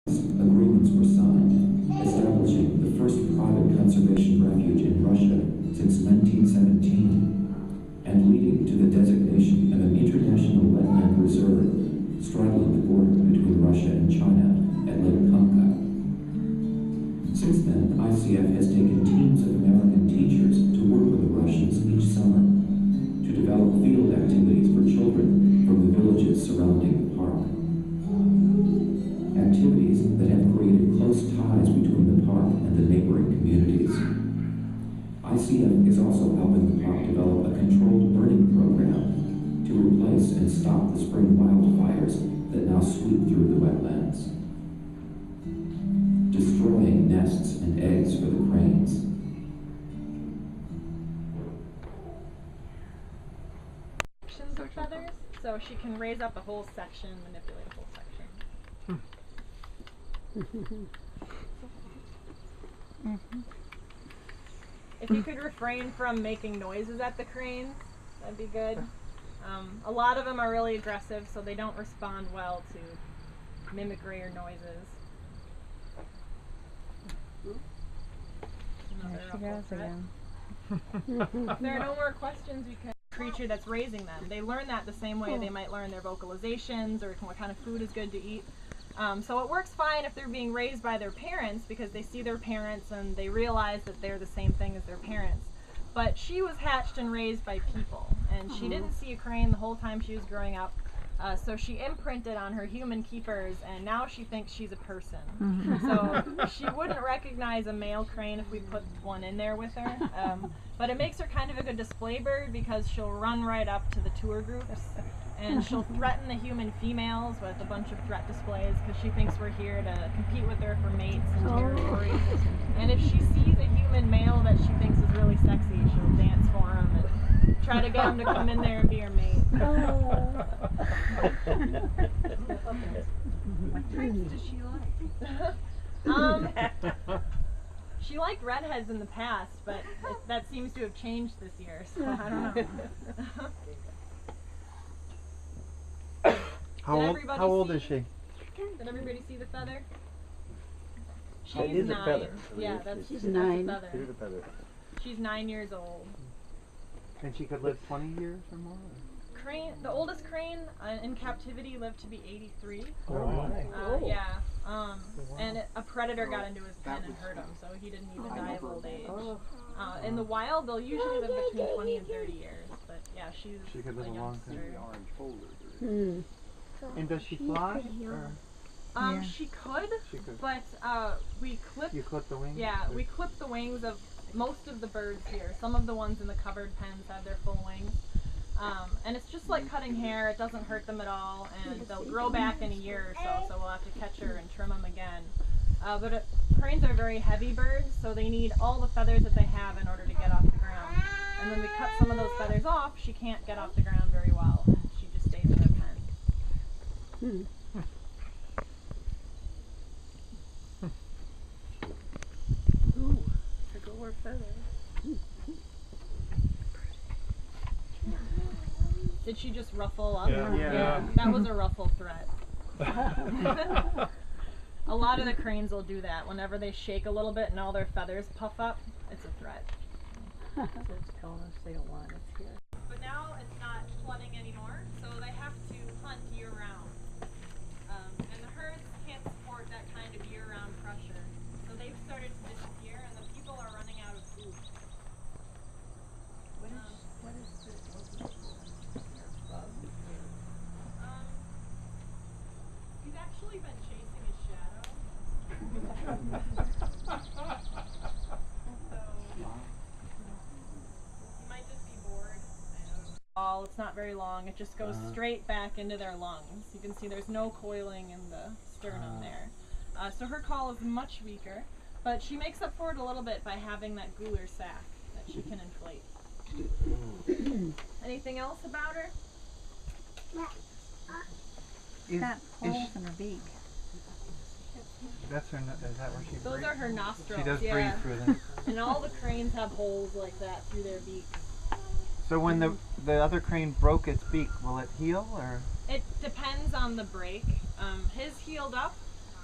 Agreements were signed, establishing the first private conservation refuge in Russia since 1917, and leading to the designation of an international wetland reserve straddling the border between Russia and China at Lake Kangka. Since then, ICF has taken teams of American teachers to work with the Russians each summer to develop field activities for children from the villages surrounding the park. Activities that have created close ties between the park and the neighboring communities. ICF is also helping the park develop a controlled burning program to replace and stop the spring wildfires that now sweep through the wetlands, destroying nests and eggs for the cranes. Sections of feathers, so she can raise up a whole section, manipulate a whole section. If you could refrain from making noises at the cranes, that'd be good. A lot of them are really aggressive, so they don't respond well to mimicry or noises. There she goes again. If there are no more questions, you can creature that's raising them. They learn that the same way they might learn their vocalizations or what kind of food is good to eat. So it works fine if they're being raised by their parents because they see their parents and they realize that they're the same thing as their parents. But she was hatched and raised by people, and she didn't see a crane the whole time she was growing up. So she imprinted on her human keepers, and now she thinks she's a person. So she wouldn't recognize a male crane if we put one in there with her. But it makes her kind of a good display bird because she'll run right up to the tour groups, and she'll threaten the human females with a bunch of threat displays because she thinks we're here to compete with her for mates and territories. And if she sees a human male that she thinks is really sexy, she'll dance for him and try to get him to come in there and be her mate. What traits does she like? She liked redheads in the past, but that seems to have changed this year, so I don't know. How old is she? Did everybody see the feather? That She's is a 9. feather. Yeah, that's She's that's 9. a feather. It is a feather. She's 9 years old. And she could live 20 years or more? Crane, the oldest crane in captivity lived to be 83. Oh, my. Yeah. And a predator got into his pen and hurt him, so he didn't even die of old age. In the wild, they'll usually live between 20 and 30 years, but yeah, she could live a long time. youngster. And does she fly? Or? She could, She could. but we clipped. You clip the wings? Yeah, we clipped the wings of most of the birds here. Some of the ones in the covered pens have their full wings. And it's just like cutting hair. It doesn't hurt them at all, and they'll grow back in a year or so, so we'll have to catch her and trim them again. But cranes are very heavy birds, so they need all the feathers that they have in order to get off the ground. And when we cut some of those feathers off, she can't get off the ground very well. She just stays in her pen. Ooh, there go her feathers. Did she just ruffle up? Yeah. That was a ruffle threat. A lot of the cranes will do that. Whenever they shake a little bit and all their feathers puff up, it's a threat. So it's telling us they don't want us here. But now it's not flooding anymore, so they have to hunt year-round. And the herds can't support that kind of year-round pressure. So they've started to disappear, and the people are running out of food. What is this? He's actually been chasing his shadow. So he might just be bored. It's not very long. It just goes straight back into their lungs. You can see there's no coiling in the sternum there. So her call is much weaker, but she makes up for it a little bit by having that gular sac that she can inflate. Anything else about her? Got holes in her beak. That's her. Is that where she breathes? Those are her nostrils. She does yeah. breathe through them. And all the cranes have holes like that through their beaks. So when the other crane broke its beak, will it heal or? It depends on the break. His healed up,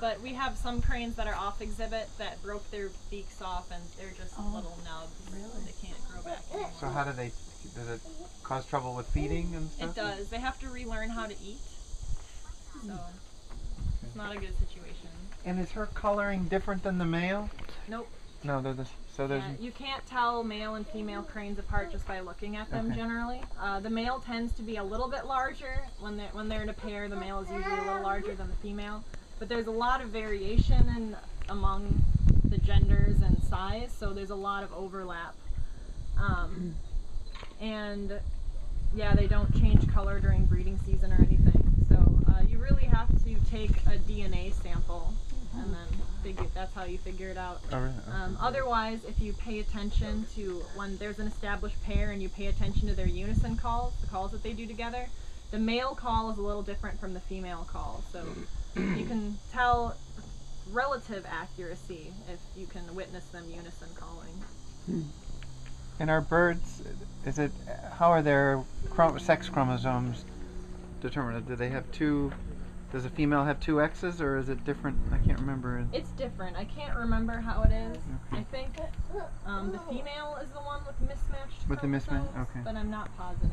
But we have some cranes that are off exhibit that broke their beaks off and they're just little nubs. Really? They can't grow back anymore. So how does it cause trouble with feeding and stuff? It does. They have to relearn how to eat. So it's not a good situation. And is her coloring different than the male? Nope. No, they're so there's. Yeah, you can't tell male and female cranes apart just by looking at them. Okay. Generally, the male tends to be a little bit larger when they're in a pair. The male is usually a little larger than the female, but there's a lot of variation among the genders and size. So there's a lot of overlap, and yeah, they don't change color during breeding season or anything. So you really have to take a DNA sample and then that's how you figure it out. Oh, really? Okay. Otherwise, if you pay attention to when there's an established pair and you pay attention to their unison calls, the calls that they do together, the male call is a little different from the female call. So you can tell relative accuracy if you can witness them unison calling. And our birds, how are their sex chromosomes determined? Do they have two? Does a female have two X's, or is it different? I can't remember. It's different. I can't remember how it is. Okay. I think the female is the one with mismatched With the mismatch? chromosomes, Okay. but I'm not positive.